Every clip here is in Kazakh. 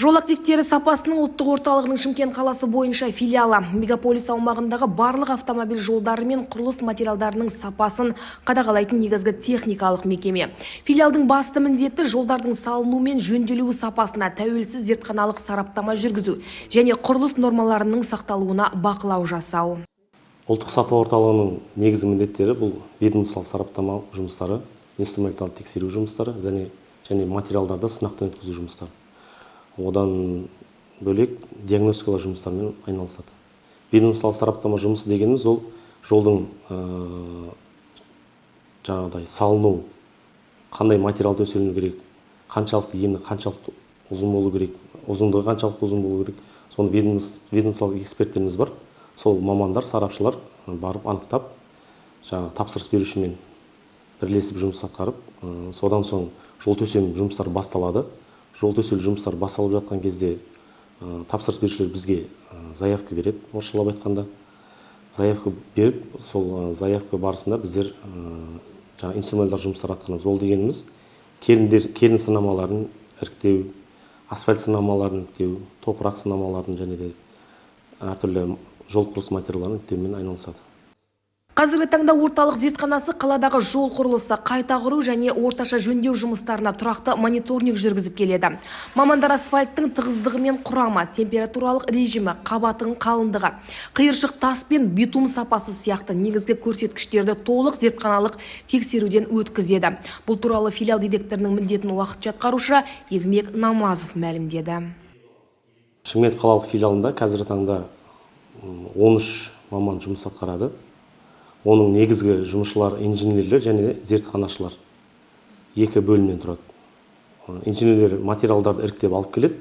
Жол активтері сапасының ұлттық орталығының Шымкент қаласы бойынша филиалы мегаполис аумағындағы барлық автомобиль жолдары мен құрылыс материалдарының сапасын қадағалайтын негізгі техникалық мекеме. Филиалдың басты міндеті жолдардың салыну мен жөнделуі сапасына тәуелсіз зертханалық сараптама жүргізу және құрылыс нормаларының сақталуына бақылау жасау. Ұлттық сапа орталығының негізгі міндеттері бұл ведомстволық сараптама жұмыстары, инструменталды тексеру жұмыстары және материалдарды сынақтан өткізу жұмыстары. Одан бөлек диагностикалық жұмыстармен айналысады. Ведомстволық сараптама жұмысы дегеніміз ол жолдың жаңағыдай салыну, қандай материал төселуі керек, қаншалықты ені қаншалықты ұзын болу керек, ұзындығы қаншалықты ұзын болу керек. Соны ведомстволық эксперттеріміз бар. Сол мамандар, сарапшылар барып анықтап, тапсырыс берушімен бірлесіп жұмыс атқарып, содан соң жол төсем жұмыстары басталады. Жол төселу жұмыстары басталып жатқан кезде тапсырыс берушілер бізге заявка береді, орысшалап айтқанда. Заявка беріп, сол заявка барысында біздер инструменталдар жұмыстар атқарамыз. Ол дегеніміз керін сынамаларын іріктеу, асфальт сынамаларын іріктеу, топырақ сынамаларын және де әртүрлі жол құрылыс материалдарын іріктеумен айналысады. Қазіргі таңда орталық зертханасы қаладағы жол құрылысы, қайта құру және орташа жөндеу жұмыстарына тұрақты мониторинг жүргізіп келеді. Мамандар асфальттың тығыздығы мен құрамы, температуралық режимі, қабатының қалыңдығы, қиыршық тас пен битум сапасы сияқты негізгі көрсеткіштерді толық зертханалық тексеруден өткізеді. Бұл туралы филиал директорының міндетін уақытша атқарушы Ермек Намазов мәлімдеді. Шымкент қалалық филиалында қазіргі таңда 13 маман жұмыс атқарады. Оның негізгі жұмысшылар инженерлер және зертханашылар. Екі бөлімнен тұрады. Инженерлер материалдарды іріктеп алып келеді,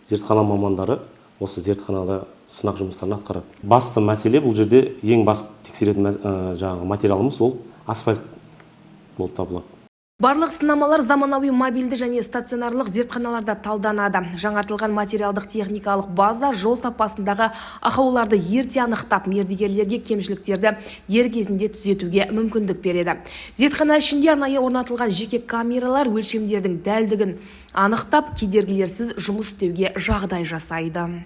зертхана мамандары осы зертханада сынақ жұмыстарын атқарады. Басты мәселе бұл жерде ең басты тексеретін материалымыз ол асфальт болып табылады. Барлық сынамалар заманауи мобильді және стационарлық зертханаларда талданады. Жаңартылған материалдық техникалық база жол сапасындағы ақауларды ерте анықтап, мердігерлерге кемшіліктерді дер кезінде түзетуге мүмкіндік береді. Зертхана ішінде арнайы орнатылған жеке камералар өлшемдердің дәлдігін анықтап, кедергілерсіз жұмыс істеуге жағдай жасайды.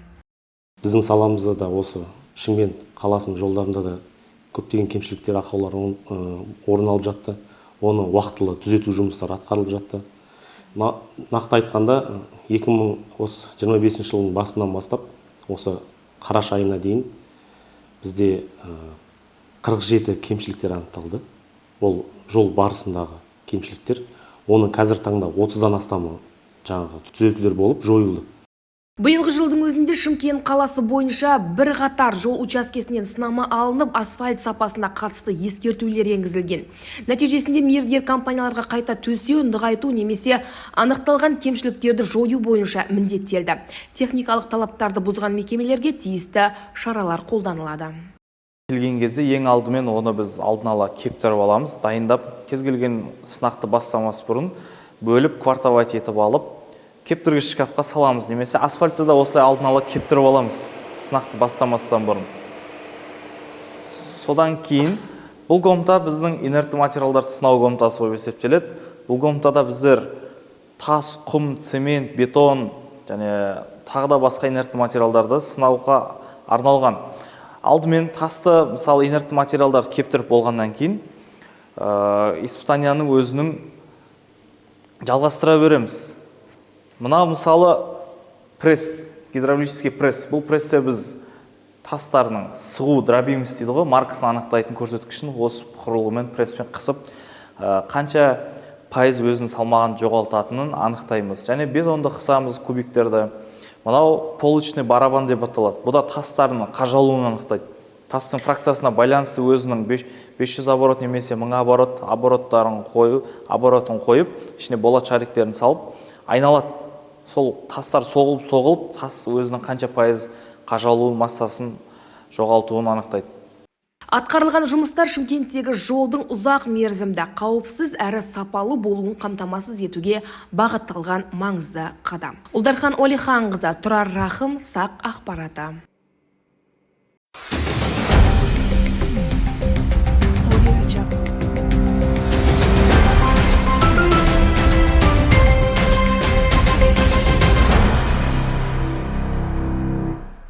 Біздің саламызда да осы Шымкент қаласының жолдарында да көптеген кемшіліктер, ақаулар орын алып жатты. Оны уақытылы түзету жұмыстары атқарылып жатты. Нақты айтқанда 2025 жылдың басынан бастап осы қараша айына дейін бізде 47 кемшіліктер анықталды. Ол жол барысындағы кемшіліктер. Оның қазір таңда 30-дан астамы түзетулер болып жойылды. Биылғы жылдың өзінде Шымкент қаласы бойынша бір қатар жол учаскесінен сынама алынып, асфальт сапасына қатысты ескертулер енгізілген. Нәтижесінде мердігер компанияларға қайта төсеу, нығайту немесе анықталған кемшіліктерді жою бойынша міндеттелді. Техникалық талаптарды бұзған мекемелерге тиісті шаралар қолданылады. Келген кезде ең алдымен оны біз алдын ала кептіріп аламыз, дайындап, кез келген сынақты бастамас бұрын бөліп квартовать етіп алып, кептіргіш шкафқа саламыз, немесе асфальтты да осылай алдын ала кептіріп аламыз, сынақты бастамастан бұрын. Содан кейін бұл гомта біздің инертті материалдарды сынау гомтасы болып есептеледі. Бұл гомтада біздер тас, құм, цемент, бетон және тағы да басқа инертті материалдарды сынауға арналған. Алдымен тасты, мысалы, инертті материалдарды кептіріп болғаннан кейін испытанияның өзінің жалғастыра береміз. Мына мысалы пресс, гидравлический пресс. Бұл прессе біз тастарының сығу дробимость дейді ғой, маркасын анықтайтын көрсеткішін осы құрылғымен пресспен қысып, қанша пайыз өзінің салмағын жоғалтатынын анықтаймыз. Және бетонды қысамыз кубиктерді. Мынау полочный барабан деп аталады. Бұл да тастардың қажалуын анықтайды. Тастың фракциясына байланысты өзінің 500 оборот немесе 1000 обороттарын қойып, ішіне болат шариктерін салып, айналады. Сол тастар соғылып, тас өзінің қанша пайыз қажалу массасын жоғалтуын анықтайды. Атқарылған жұмыстар Шымкенттегі жолдың ұзақ мерзімді, қауіпсіз әрі сапалы болуын қамтамасыз етуге бағытталған маңызды қадам. Ұлдархан Олиханқызы, Тұрар Рахым, Сақ ақпараты.